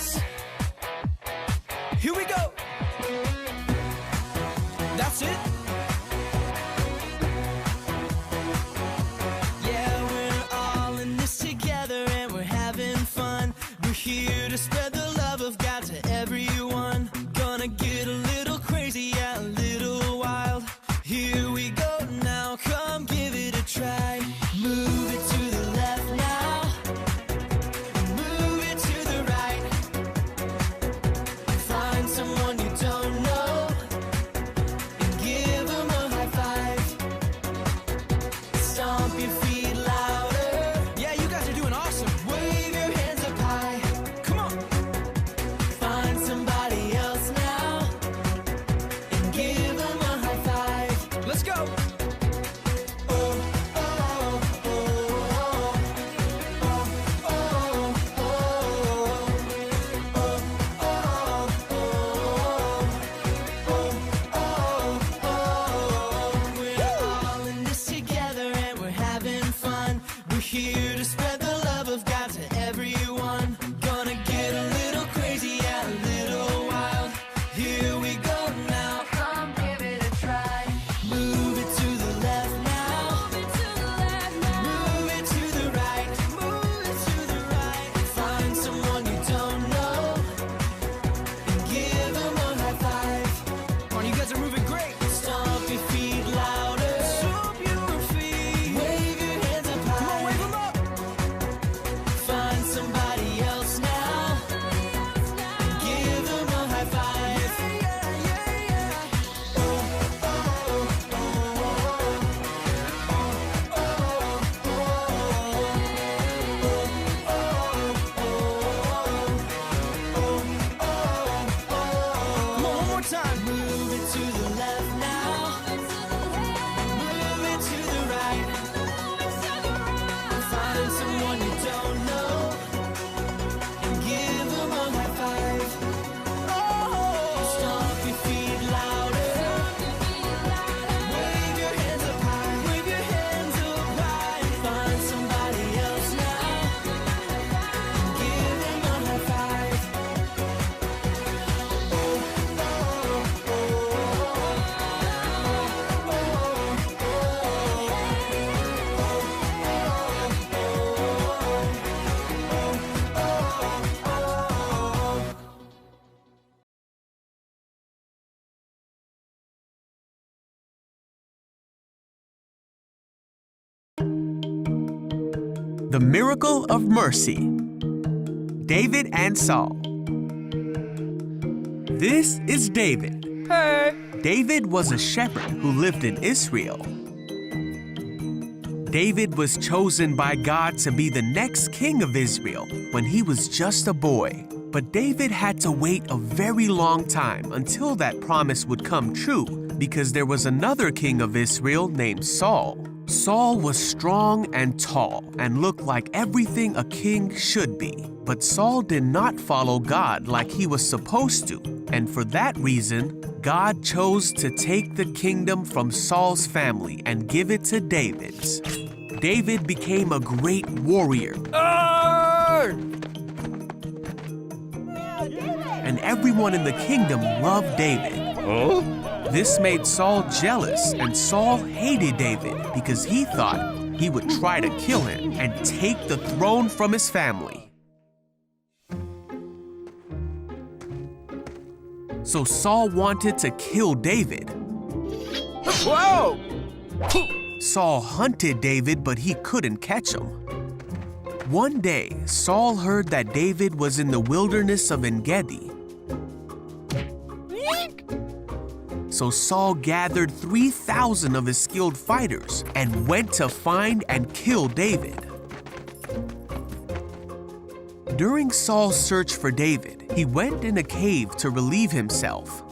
dance. Here we go. That's it. Yeah, we're all in this together and we're having fun. We're here to spread the love of God to everyone. Gonna get a little crazy, yeah, a little wild. Here we go now, come give it a try. Move it to the left now. Move it to the right. Find someone you don't know and give them a high five. Stomp your feet louder. Yeah, you guys are doing awesome. Wave your hands up high. Come on. Find somebody else now and give them a high five. Let's go. Here to spread the love of God to everyone. Gonna get a little crazy, yeah, a little wild. Here we go now. Come give it a try. Move it to the left now. Move it to the left now. Move it to the right. Move it to the right. Find someone you don't know and give them a high five. Come on, you guys are moving great. Stomp your feet louder. Stomp your feet. Wave your hands up high. Come on, wave them up. Find somebody else now. Give them a high five. Yeah, yeah, yeah. Come on, one more time. Move it to the left now. Move it to the right. Find someone you don't know and give them a high five. Stomp your feet louder. Wave your hands up high. Wave your hands up high. Find somebody else now and give them a high five. The Miracle of Mercy. David and Saul. This is David. Hey! David was a shepherd who lived in Israel. David was chosen by God to be the next king of Israel when he was just a boy. But David had to wait a very long time until that promise would come true because there was another king of Israel named Saul. Saul was strong and tall and looked like everything a king should be. But Saul did not follow God like he was supposed to, and for that reason, God chose to take the kingdom from Saul's family and give it to David's. David became a great warrior, and everyone in the kingdom loved David. This made Saul jealous, and Saul hated David because he thought he would try to kill him and take the throne from his family. So Saul wanted to kill David. Whoa! Saul hunted David, but he couldn't catch him. One day, Saul heard that David was in the wilderness of En-Gedi. So Saul gathered 3,000 of his skilled fighters and went to find and kill David. During Saul's search for David, he went in a cave to relieve himself.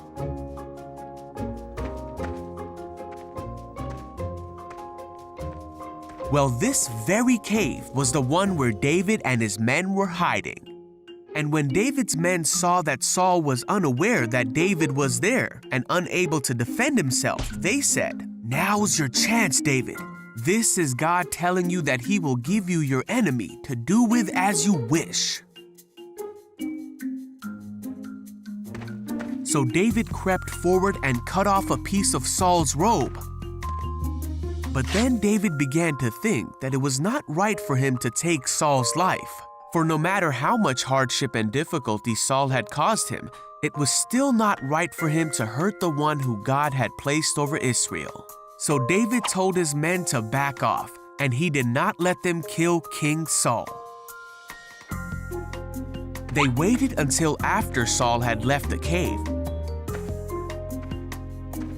Well, this very cave was the one where David and his men were hiding. And when David's men saw that Saul was unaware that David was there and unable to defend himself, they said, "Now's your chance, David. This is God telling you that he will give you your enemy to do with as you wish." So David crept forward and cut off a piece of Saul's robe. But then David began to think that it was not right for him to take Saul's life. For no matter how much hardship and difficulty Saul had caused him, it was still not right for him to hurt the one who God had placed over Israel. So David told his men to back off, and he did not let them kill King Saul. They waited until after Saul had left the cave.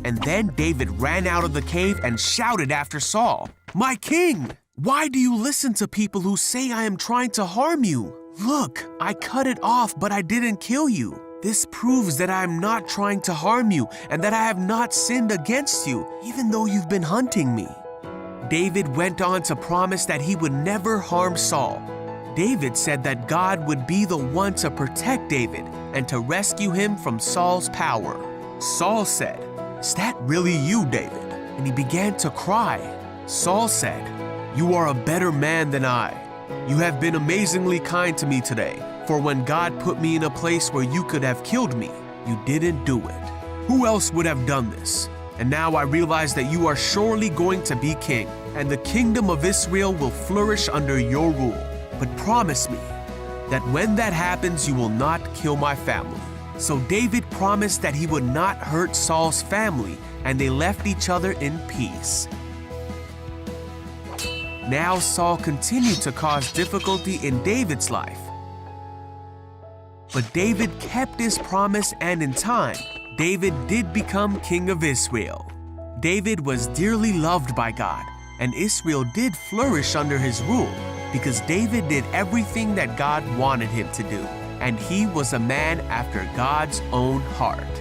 And then David ran out of the cave and shouted after Saul, "My king! Why do you listen to people who say I am trying to harm you? Look, I cut it off, but I didn't kill you. This proves that I am not trying to harm you and that I have not sinned against you, even though you've been hunting me." David went on to promise that he would never harm Saul. David said that God would be the one to protect David and to rescue him from Saul's power. Saul said, "Is that really you, David?" And he began to cry. Saul said, "You are a better man than I. You have been amazingly kind to me today, for when God put me in a place where you could have killed me, you didn't do it. Who else would have done this? And now I realize that you are surely going to be king, and the kingdom of Israel will flourish under your rule. But promise me that when that happens, you will not kill my family." So David promised that he would not hurt Saul's family, and they left each other in peace. Now Saul continued to cause difficulty in David's life. But David kept his promise, and in time, David did become king of Israel. David was dearly loved by God, and Israel did flourish under his rule because David did everything that God wanted him to do, and he was a man after God's own heart.